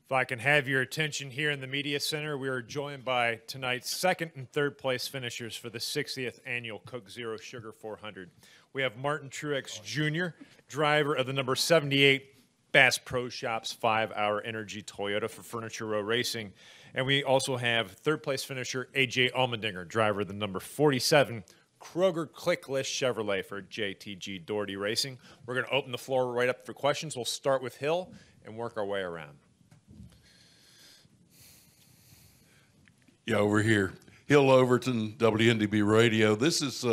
If I can have your attention here in the Media Center, we are joined by tonight's second and third place finishers for the 60th annual Coke Zero Sugar 400. We have Martin Truex Jr., driver of the number 78 Bass Pro Shops 5-Hour Energy Toyota for Furniture Row Racing. And we also have third place finisher A.J. Allmendinger, driver of the number 47 Kroger Clicklist Chevrolet for JTG Doherty Racing. We're going to open the floor right up for questions. We'll start with Hill and work our way around. Yeah, over here. Hill Overton, WNDB Radio. This is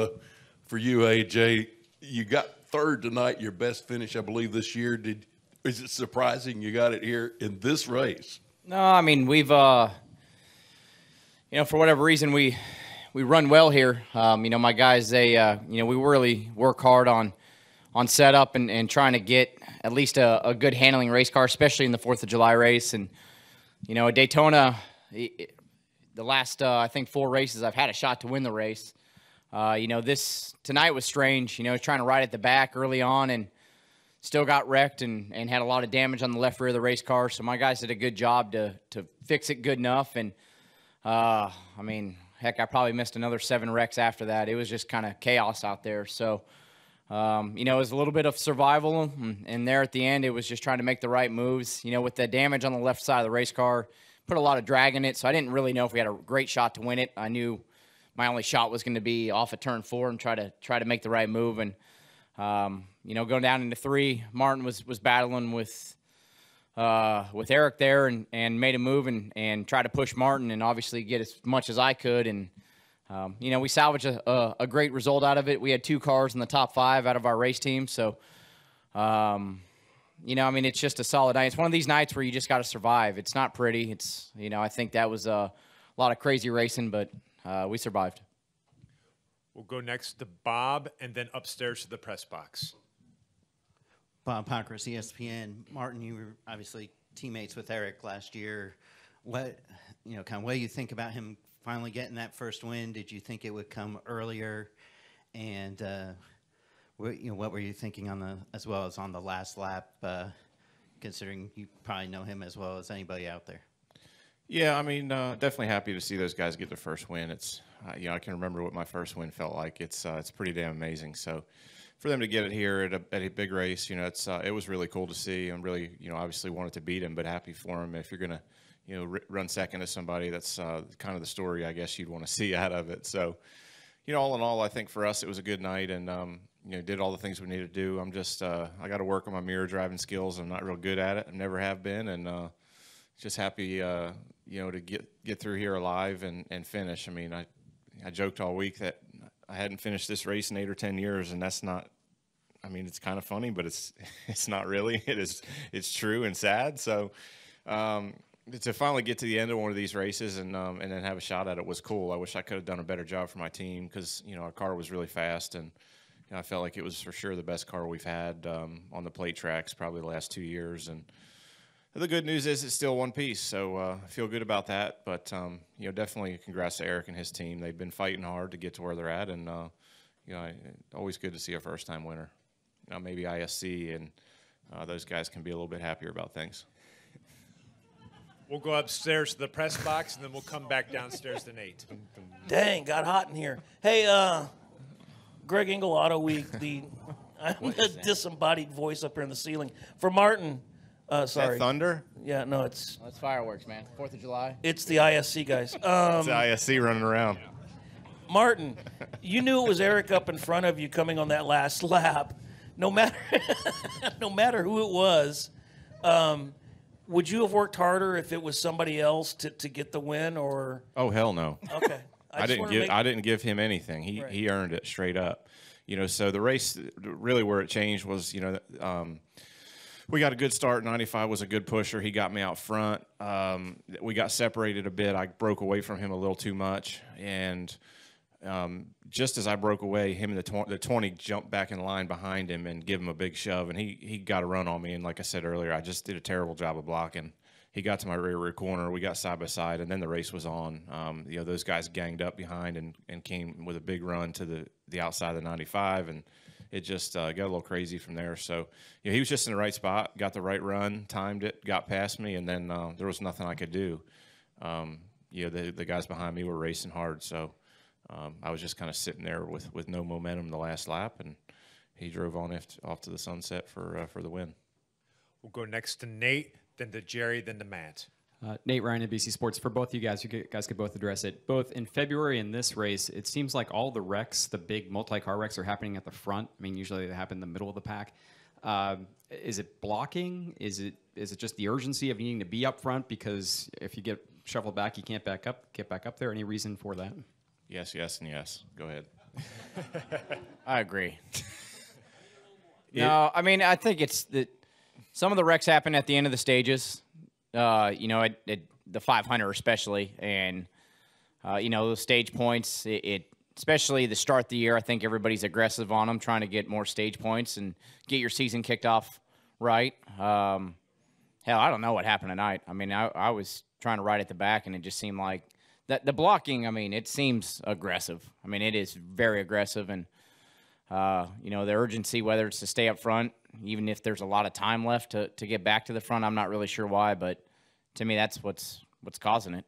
for you, AJ. You got third tonight, your best finish, I believe, this year. Is it surprising you got it here in this race? No, I mean, we've, for whatever reason, we run well here. My guys, they, we really work hard on setup and trying to get at least a good handling race car, especially in the 4th of July race. And, at Daytona, the last, I think, 4 races, I've had a shot to win the race. This tonight was strange. Trying to ride at the back early on and still got wrecked and had a lot of damage on the left rear of the race car. So my guys did a good job to fix it good enough. And, heck, I probably missed another 7 wrecks after that. It was just kind of chaos out there. So, it was a little bit of survival. And there at the end, it was just trying to make the right moves. With the damage on the left side of the race car, put a lot of drag in it, so I didn't really know if we had a great shot to win it. I knew my only shot was going to be off of turn 4 and try to make the right move. And going down into 3, Martin was battling with Eric there and made a move and try to push Martin and obviously get as much as I could. And we salvaged a great result out of it. We had 2 cars in the top 5 out of our race team, so. It's just a solid night. It's one of these nights where you just got to survive. It's not pretty. It's, I think that was a lot of crazy racing, but we survived. We'll go next to Bob and then upstairs to the press box. Bob Pockris, ESPN. Martin, you were obviously teammates with Eric last year. What do you think about him finally getting that first win? Did you think it would come earlier? And, what were you thinking as well as on the last lap, considering you probably know him as well as anybody out there? Yeah, definitely happy to see those guys get their first win. It's, I can remember what my first win felt like. It's pretty damn amazing. So for them to get it here at a big race, it was really cool to see. I'm really, obviously wanted to beat him, but happy for him. If you're going to, run second to somebody, that's kind of the story I guess you'd want to see out of it. So, all in all, I think for us it was a good night and, did all the things we needed to do. I'm just, I got to work on my mirror driving skills. I'm not real good at it. I never have been, and just happy, to get through here alive and finish. I joked all week that I hadn't finished this race in 8 or 10 years, and that's not. It's kind of funny, but it's not really. It's true and sad. So to finally get to the end of one of these races and then have a shot at it was cool. I wish I could have done a better job for my team because our car was really fast and. I felt like it was for sure the best car we've had on the plate tracks probably the last 2 years. And the good news is it's still one piece, so I feel good about that. But, definitely congrats to Eric and his team. They've been fighting hard to get to where they're at, and, always good to see a first-time winner. Maybe ISC and those guys can be a little bit happier about things. We'll go upstairs to the press box, and then we'll come back downstairs to Nate. Dang, got hot in here. Hey, Greg Engel Auto Week, I'm the disembodied voice up here in the ceiling. For Martin, sorry. Is that thunder? Yeah, no, it's... That's fireworks, man. 4th of July. It's the ISC guys. It's the ISC running around. Martin, you knew it was Eric up in front of you coming on that last lap. No matter who it was, would you have worked harder if it was somebody else to get the win? Or Oh, hell no. Okay. I didn't give him anything. He earned it straight up. So the race really where it changed was, we got a good start. 95 was a good pusher. He got me out front. We got separated a bit. I broke away from him a little too much. And just as I broke away, him and the 20 jumped back in line behind him and give him a big shove. And he got a run on me. And like I said earlier, I just did a terrible job of blocking. He got to my rear corner. We got side by side, and then the race was on. Those guys ganged up behind and came with a big run to the outside of the 95, and it just got a little crazy from there. So, he was just in the right spot, got the right run, timed it, got past me, and then there was nothing I could do. The guys behind me were racing hard, so I was just kind of sitting there with no momentum the last lap, and he drove on off to the sunset for the win. We'll go next to Nate, then to Jerry, then to Matt. Nate Ryan, NBC Sports. For both you guys could both address it. Both in February and this race, it seems like all the wrecks, the big multi-car wrecks, are happening at the front. I mean, usually they happen in the middle of the pack. Is it blocking? Is it just the urgency of needing to be up front? Because if you get shuffled back, you can't get back up there. Any reason for that? Yes, and yes. Go ahead. I agree. No, I mean, I think it's that some of the wrecks happen at the end of the stages. At the 500 especially, and those stage points. Especially the start of the year, I think everybody's aggressive on them, trying to get more stage points and get your season kicked off right. Hell, I don't know what happened tonight. I mean, I was trying to ride at the back, and it just seemed like that the blocking. I mean, it seems aggressive. I mean, it is very aggressive, and the urgency, whether it's to stay up front, even if there's a lot of time left to get back to the front. I'm not really sure why, but to me, that's what's causing it.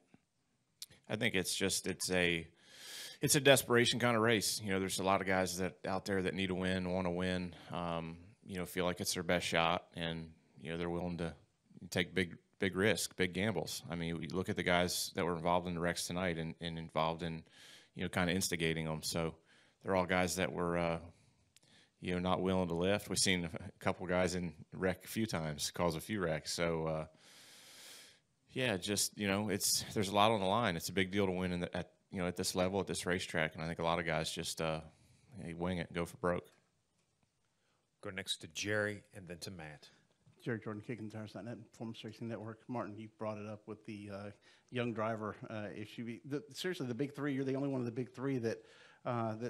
I think it's a desperation kind of race. There's a lot of guys out there that need to win, want to win, feel like it's their best shot, and they're willing to take big risks, big gambles. I mean, we look at the guys that were involved in the wrecks tonight and involved in kind of instigating them. So they're all guys that were not willing to lift. We've seen a couple guys in wreck a few times, cause a few wrecks. So there's a lot on the line. It's a big deal to win at this level, at this racetrack, and I think a lot of guys just wing it, go for broke. Go next to Jerry, and then to Matt. Jerry Jordan, KickinTires.net, Performance Racing Network. Martin, you brought it up with the young driver issue. Seriously, the big three, you're the only one of the big three that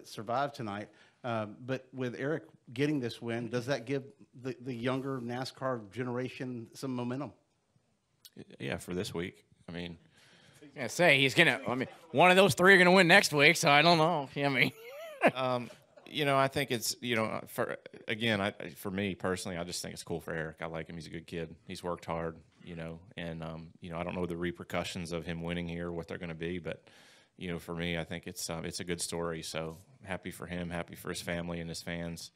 survived tonight. But with Eric getting this win, does that give the younger NASCAR generation some momentum? Yeah, for this week. I mean, one of those three are gonna win next week, so I don't know. I mean, I think it's for me personally, I just think it's cool for Eric. I like him. He's a good kid. He's worked hard, and I don't know the repercussions of him winning here, what they're going to be, but for me, I think it's a good story. So happy for him, happy for his family and his fans.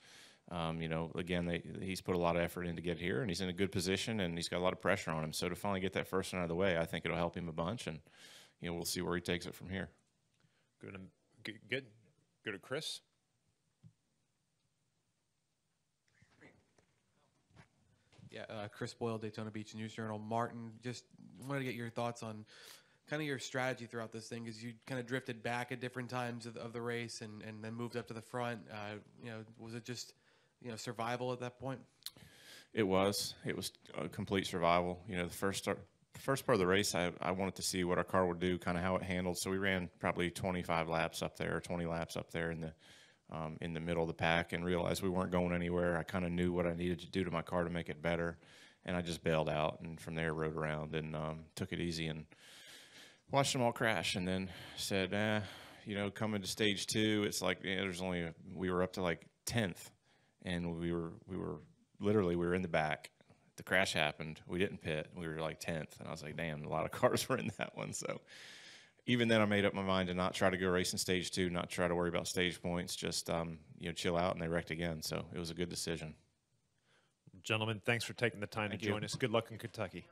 He's put a lot of effort in to get here, and he's in a good position, and he's got a lot of pressure on him. So to finally get that first one out of the way, I think it'll help him a bunch, and we'll see where he takes it from here. Good. Go to Chris. Yeah, Chris Boyle, Daytona Beach News Journal. Martin, just wanted to get your thoughts on kind of your strategy throughout this thing, because you kind of drifted back at different times of the race and then moved up to the front. Was it just survival at that point? It was a complete survival. The first part of the race, I wanted to see what our car would do, kind of how it handled. So we ran probably 25 laps up there, 20 laps up there in the middle of the pack, and realized we weren't going anywhere. I kind of knew what I needed to do to my car to make it better, and I just bailed out, and from there rode around and took it easy and watched them all crash, and then said, coming to stage 2, it's like we were up to like 10th, and we were in the back. The crash happened. We didn't pit. We were like 10th, and I was like, damn, a lot of cars were in that one. So even then, I made up my mind to not try to go race in stage 2, not try to worry about stage points, just chill out, and they wrecked again. So it was a good decision. Gentlemen, thanks for taking the time to join us. Good luck in Kentucky.